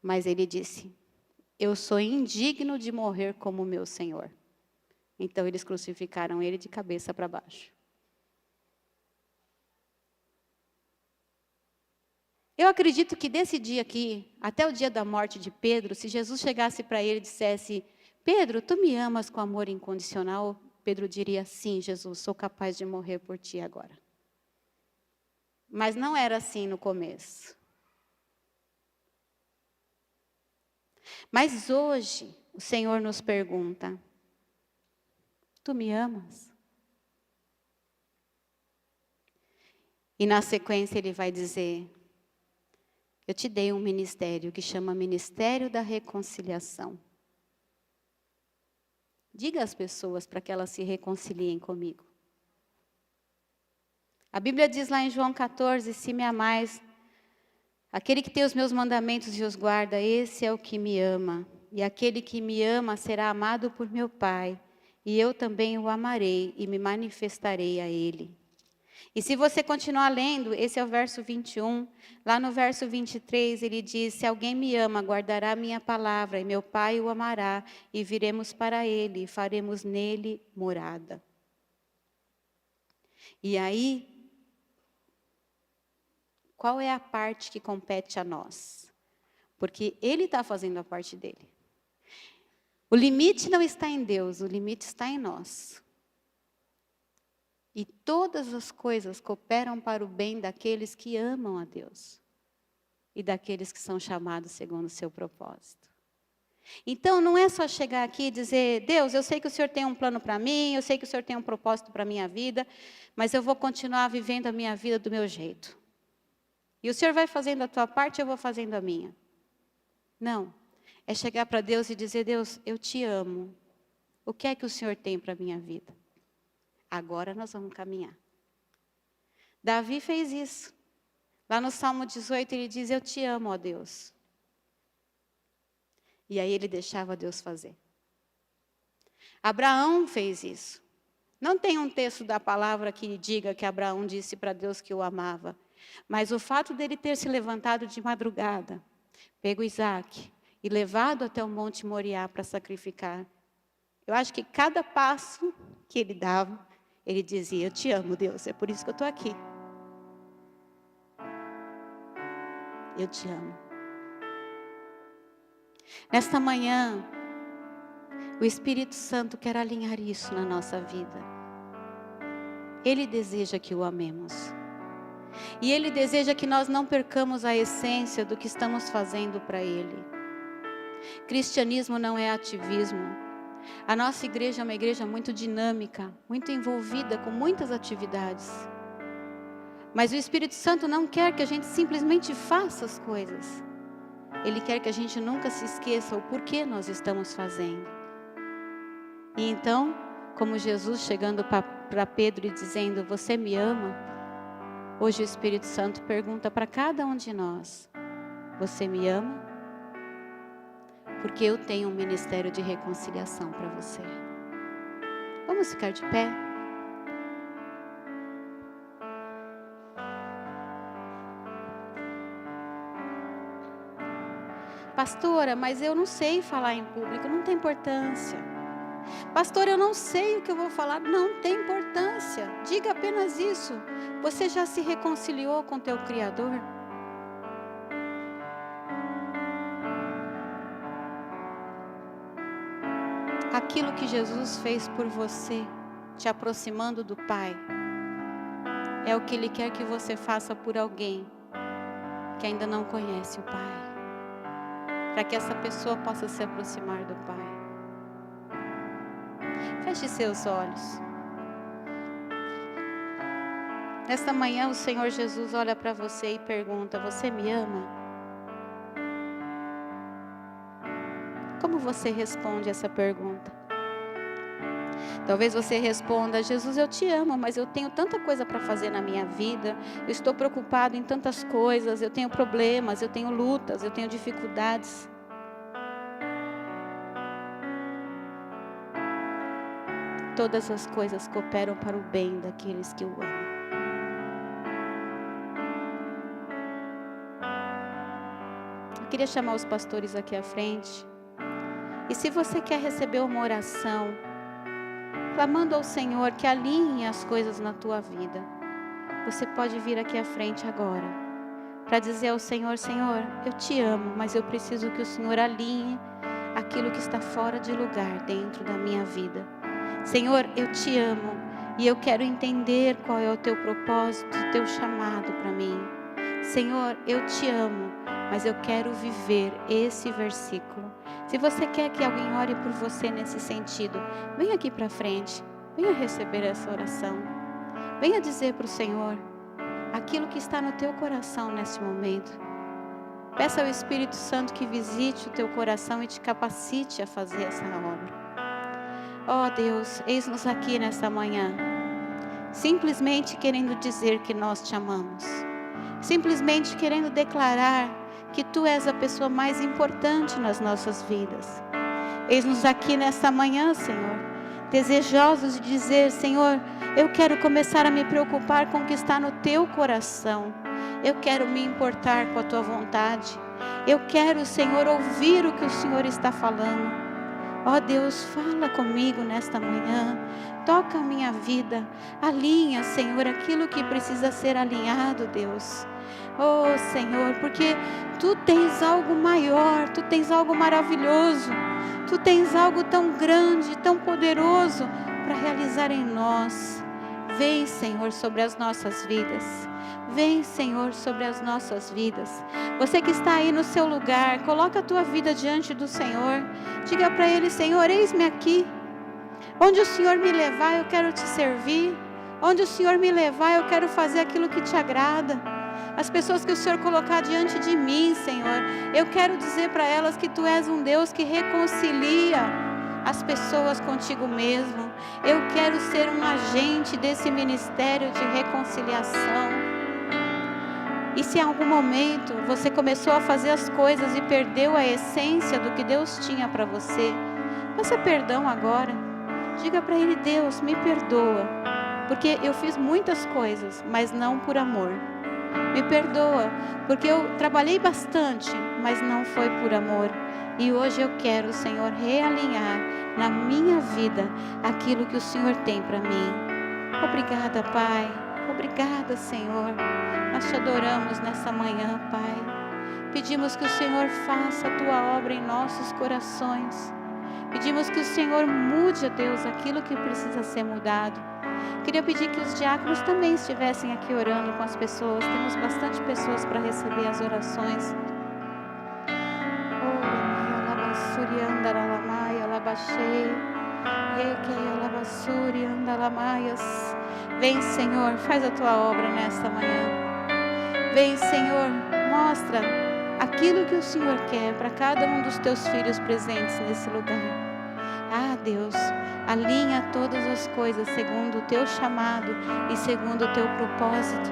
Mas ele disse, eu sou indigno de morrer como meu Senhor. Então eles crucificaram ele de cabeça para baixo. Eu acredito que desse dia aqui, até o dia da morte de Pedro, se Jesus chegasse para ele e dissesse, Pedro, tu me amas com amor incondicional? Pedro diria, sim, Jesus, sou capaz de morrer por ti agora. Mas não era assim no começo. Mas hoje, o Senhor nos pergunta, tu me amas? E na sequência ele vai dizer, eu te dei um ministério que chama Ministério da Reconciliação. Diga às pessoas para que elas se reconciliem comigo. A Bíblia diz lá em João 14, se me amais, aquele que tem os meus mandamentos e os guarda, esse é o que me ama. E aquele que me ama será amado por meu Pai, e eu também o amarei e me manifestarei a ele. E se você continuar lendo, esse é o verso 21, lá no verso 23 ele diz, se alguém me ama, guardará a minha palavra, e meu Pai o amará, e viremos para ele, e faremos nele morada. E aí, qual é a parte que compete a nós? Porque ele está fazendo a parte dele. O limite não está em Deus, o limite está em nós. E todas as coisas cooperam para o bem daqueles que amam a Deus. E daqueles que são chamados segundo o seu propósito. Então, não é só chegar aqui e dizer, Deus, eu sei que o Senhor tem um plano para mim, eu sei que o Senhor tem um propósito para a minha vida, mas eu vou continuar vivendo a minha vida do meu jeito. E o Senhor vai fazendo a tua parte, eu vou fazendo a minha. Não. É chegar para Deus e dizer, Deus, eu te amo. O que é que o Senhor tem para a minha vida? Agora nós vamos caminhar. Davi fez isso. Lá no Salmo 18 ele diz, eu te amo, ó Deus. E aí ele deixava Deus fazer. Abraão fez isso. Não tem um texto da palavra que diga que Abraão disse para Deus que o amava. Mas o fato dele ter se levantado de madrugada, pego Isaac e levado até o Monte Moriá para sacrificar. Eu acho que cada passo que ele dava, ele dizia, eu te amo, Deus, é por isso que eu estou aqui. Eu te amo. Nesta manhã, o Espírito Santo quer alinhar isso na nossa vida. Ele deseja que o amemos. E Ele deseja que nós não percamos a essência do que estamos fazendo para Ele. Cristianismo não é ativismo. A nossa igreja é uma igreja muito dinâmica, muito envolvida com muitas atividades. Mas o Espírito Santo não quer que a gente simplesmente faça as coisas. Ele quer que a gente nunca se esqueça o porquê nós estamos fazendo. E então, como Jesus chegando para Pedro e dizendo, você me ama? Hoje o Espírito Santo pergunta para cada um de nós, você me ama? Porque eu tenho um ministério de reconciliação para você. Vamos ficar de pé? Pastora, mas eu não sei falar em público, não tem importância. Pastor, eu não sei o que eu vou falar, não tem importância. Diga apenas isso. Você já se reconciliou com teu Criador? Aquilo que Jesus fez por você, te aproximando do Pai, é o que Ele quer que você faça por alguém que ainda não conhece o Pai. Para que essa pessoa possa se aproximar do Pai. Feche seus olhos. Nesta manhã o Senhor Jesus olha para você e pergunta, você me ama? Como você responde essa pergunta? Talvez você responda, Jesus, eu te amo, mas eu tenho tanta coisa para fazer na minha vida, eu estou preocupado em tantas coisas, eu tenho problemas, eu tenho lutas, eu tenho dificuldades. Todas as coisas cooperam para o bem daqueles que o amam. Eu queria chamar os pastores aqui à frente. E se você quer receber uma oração, clamando ao Senhor que alinhe as coisas na tua vida, você pode vir aqui à frente agora, para dizer ao Senhor, Senhor, eu te amo, mas eu preciso que o Senhor alinhe aquilo que está fora de lugar dentro da minha vida. Senhor, eu te amo e eu quero entender qual é o teu propósito, o teu chamado para mim. Senhor, eu te amo, mas eu quero viver esse versículo. Se você quer que alguém ore por você nesse sentido, venha aqui para frente, venha receber essa oração. Venha dizer para o Senhor aquilo que está no teu coração nesse momento. Peça ao Espírito Santo que visite o teu coração e te capacite a fazer essa obra. Ó Deus, eis-nos aqui nesta manhã, simplesmente querendo dizer que nós te amamos, simplesmente querendo declarar que Tu és a pessoa mais importante nas nossas vidas. Eis-nos aqui nesta manhã, Senhor, desejosos de dizer, Senhor, eu quero começar a me preocupar com o que está no Teu coração, eu quero me importar com a Tua vontade, eu quero, Senhor, ouvir o que o Senhor está falando. Ó Deus, fala comigo nesta manhã, toca a minha vida, alinha, Senhor, aquilo que precisa ser alinhado, Deus. Oh Senhor, porque Tu tens algo maior, Tu tens algo maravilhoso, Tu tens algo tão grande, tão poderoso para realizar em nós. Vem, Senhor, sobre as nossas vidas. Vem, Senhor, sobre as nossas vidas. Você que está aí no seu lugar, coloca a tua vida diante do Senhor. Diga para Ele, Senhor, eis-me aqui. Onde o Senhor me levar, eu quero Te servir. Onde o Senhor me levar, eu quero fazer aquilo que Te agrada. As pessoas que o Senhor colocar diante de mim, Senhor, eu quero dizer para elas que Tu és um Deus que reconcilia as pessoas contigo mesmo. Eu quero ser um agente desse ministério de reconciliação. E se em algum momento você começou a fazer as coisas e perdeu a essência do que Deus tinha para você, peça perdão agora. Diga para Ele, Deus, me perdoa, porque eu fiz muitas coisas, mas não por amor. Me perdoa, porque eu trabalhei bastante, mas não foi por amor. E hoje eu quero, Senhor, realinhar na minha vida aquilo que o Senhor tem para mim. Obrigada, Pai. Obrigada, Senhor. Nós Te adoramos nessa manhã, Pai. Pedimos que o Senhor faça a Tua obra em nossos corações. Pedimos que o Senhor mude, a Deus, aquilo que precisa ser mudado. Queria pedir que os diáconos também estivessem aqui orando com as pessoas. Temos bastante pessoas para receber as orações. Vem, Senhor, faz a tua obra nesta manhã. Vem, Senhor, mostra aquilo que o Senhor quer para cada um dos teus filhos presentes nesse lugar. Ah, Deus, alinha todas as coisas segundo o teu chamado e segundo o teu propósito.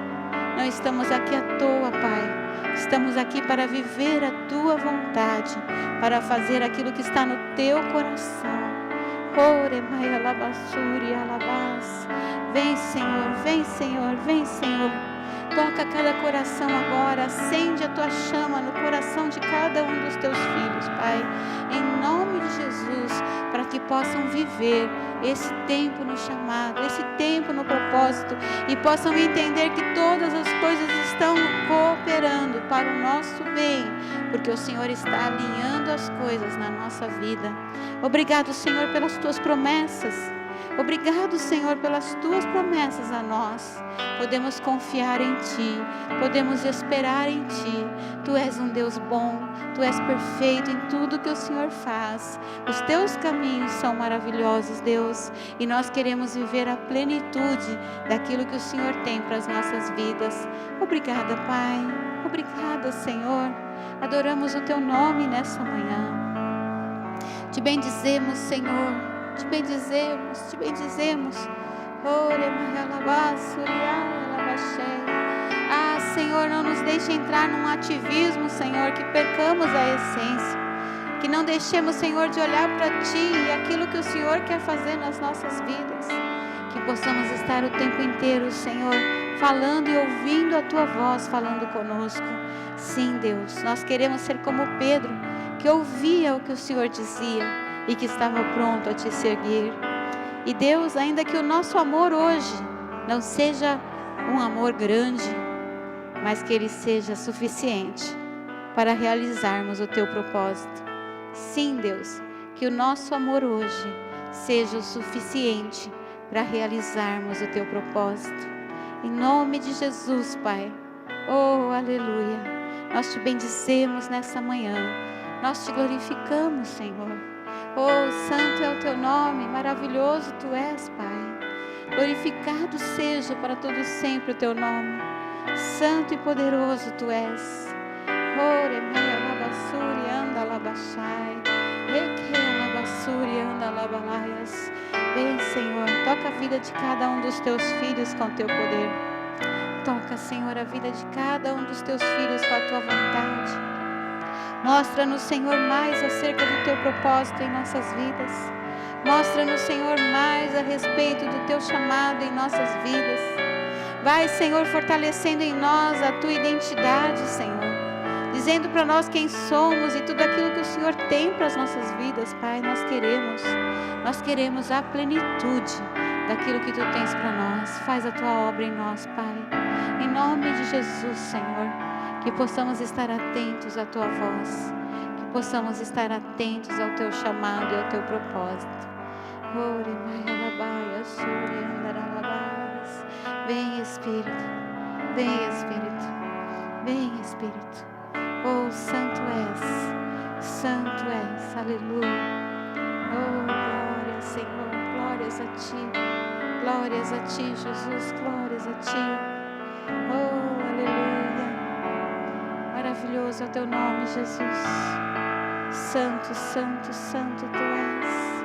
Não estamos aqui à toa, Pai. Estamos aqui para viver a tua vontade, para fazer aquilo que está no teu coração. Vem, Senhor, vem, Senhor, vem, Senhor. Toca cada coração agora, acende a tua chama no coração de cada um dos teus filhos, Pai, em nome de Jesus, para que possam viver esse tempo no chamado, esse tempo no propósito, e possam entender que todas as coisas estão cooperando para o nosso bem, porque o Senhor está alinhando as coisas na nossa vida. Obrigado, Senhor, pelas tuas promessas. Obrigado, Senhor, pelas tuas promessas a nós. Podemos confiar em Ti, podemos esperar em Ti. Tu és um Deus bom, Tu és perfeito em tudo que o Senhor faz. Os Teus caminhos são maravilhosos, Deus, e nós queremos viver a plenitude daquilo que o Senhor tem para as nossas vidas. Obrigada, Pai. Obrigada, Senhor. Adoramos o Teu nome nessa manhã. Te bendizemos, Senhor. Te bendizemos, te bendizemos. Ah, Senhor, não nos deixe entrar num ativismo, Senhor, que percamos a essência. Que não deixemos, Senhor, de olhar para Ti e aquilo que o Senhor quer fazer nas nossas vidas. Que possamos estar o tempo inteiro, Senhor, falando e ouvindo a Tua voz, falando conosco. Sim, Deus, nós queremos ser como Pedro, que ouvia o que o Senhor dizia e que estava pronto a Te seguir. E Deus, ainda que o nosso amor hoje não seja um amor grande, mas que ele seja suficiente para realizarmos o Teu propósito. Sim, Deus, que o nosso amor hoje seja o suficiente para realizarmos o Teu propósito. Em nome de Jesus, Pai. Oh, aleluia. Nós Te bendizemos nessa manhã. Nós Te glorificamos, Senhor. Oh, santo é o Teu nome, maravilhoso Tu és, Pai. Glorificado seja para todo sempre o Teu nome. Santo e poderoso Tu és. Vem, Senhor, toca a vida de cada um dos Teus filhos com Teu poder. Toca, Senhor, a vida de cada um dos Teus filhos com a Tua vontade. Mostra-nos, Senhor, mais acerca do Teu propósito em nossas vidas. Mostra-nos, Senhor, mais a respeito do Teu chamado em nossas vidas. Vai, Senhor, fortalecendo em nós a Tua identidade, Senhor. Dizendo para nós quem somos e tudo aquilo que o Senhor tem para as nossas vidas, Pai. Nós queremos a plenitude daquilo que Tu tens para nós. Faz a Tua obra em nós, Pai. Em nome de Jesus, Senhor. Que possamos estar atentos à Tua voz. Que possamos estar atentos ao Teu chamado e ao Teu propósito. Vem, Espírito. Vem, Espírito. Vem, Espírito. Oh, santo és. Santo és. Aleluia. Oh, glória, Senhor. Glórias a Ti. Glórias a Ti, Jesus. Glórias a Ti. Oh, aleluia. Maravilhoso é o Teu nome, Jesus. Santo, santo, santo Tu és.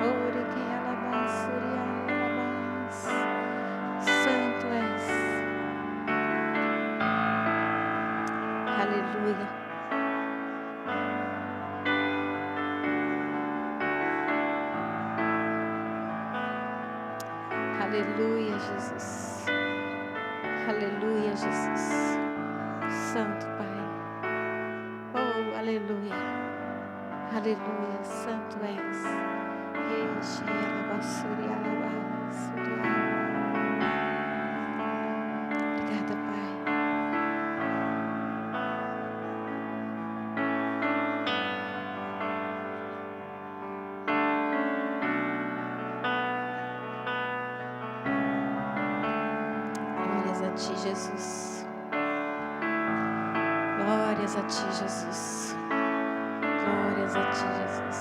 Ore que alabás, ore alabás. Santo és. Aleluia. Aleluia, Jesus. Aleluia, Jesus. Santo Pai. Oh, aleluia. Aleluia. Santo és. Obrigada, Pai. Glórias a Ti, Jesus. Glórias a Ti, Jesus. Glórias a Ti, Jesus.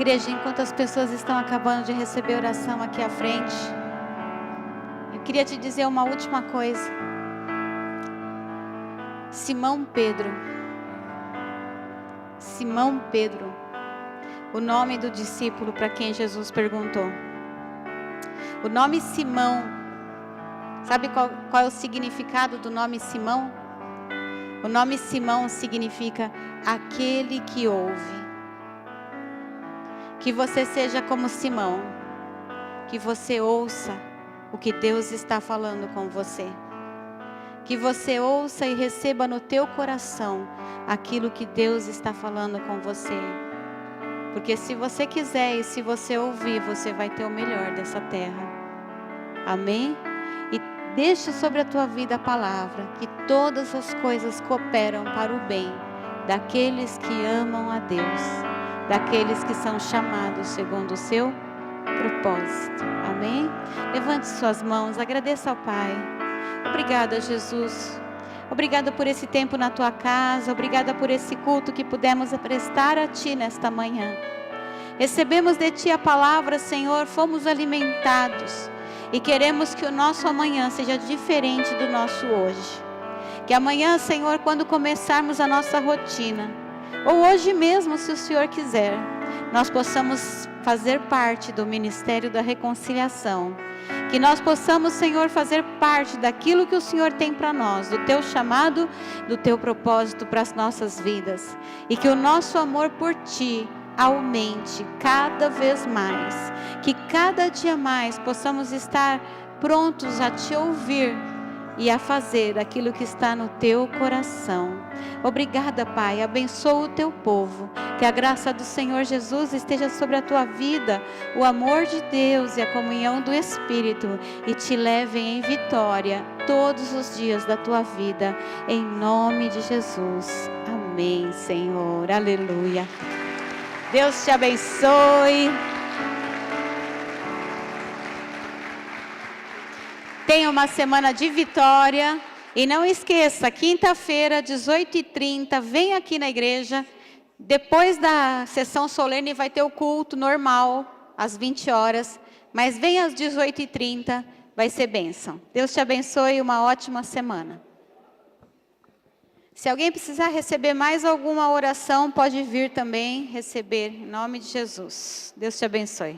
Igreja, enquanto as pessoas estão acabando de receber oração aqui à frente, eu queria te dizer uma última coisa. Simão Pedro, o nome do discípulo para quem Jesus perguntou. O nome Simão, sabe qual é o significado do nome Simão? O nome Simão significa aquele que ouve. Que você seja como Simão, que você ouça o que Deus está falando com você. Que você ouça e receba no teu coração aquilo que Deus está falando com você. Porque se você quiser e se você ouvir, você vai ter o melhor dessa terra. Amém? E deixa sobre a tua vida a palavra, que todas as coisas cooperam para o bem daqueles que amam a Deus, daqueles que são chamados segundo o seu propósito. Amém? Levante suas mãos, agradeça ao Pai. Obrigada, Jesus. Obrigada por esse tempo na tua casa. Obrigada por esse culto que pudemos prestar a Ti nesta manhã. Recebemos de Ti a palavra, Senhor, fomos alimentados. E queremos que o nosso amanhã seja diferente do nosso hoje. Que amanhã, Senhor, quando começarmos a nossa rotina, ou hoje mesmo, se o Senhor quiser, nós possamos fazer parte do Ministério da Reconciliação. Que nós possamos, Senhor, fazer parte daquilo que o Senhor tem para nós, do Teu chamado, do Teu propósito para as nossas vidas. E que o nosso amor por Ti aumente cada vez mais. Que cada dia mais possamos estar prontos a Te ouvir e a fazer aquilo que está no Teu coração. Obrigada, Pai. Abençoa o Teu povo. Que a graça do Senhor Jesus esteja sobre a tua vida, o amor de Deus e a comunhão do Espírito, e te levem em vitória todos os dias da tua vida, em nome de Jesus. Amém, Senhor. Aleluia. Deus te abençoe. Tenha uma semana de vitória. E não esqueça, quinta-feira, 18h30, vem aqui na igreja. Depois da sessão solene vai ter o culto normal, às 20 horas. Mas vem às 18h30, vai ser bênção. Deus te abençoe e uma ótima semana. Se alguém precisar receber mais alguma oração, pode vir também receber, em nome de Jesus. Deus te abençoe.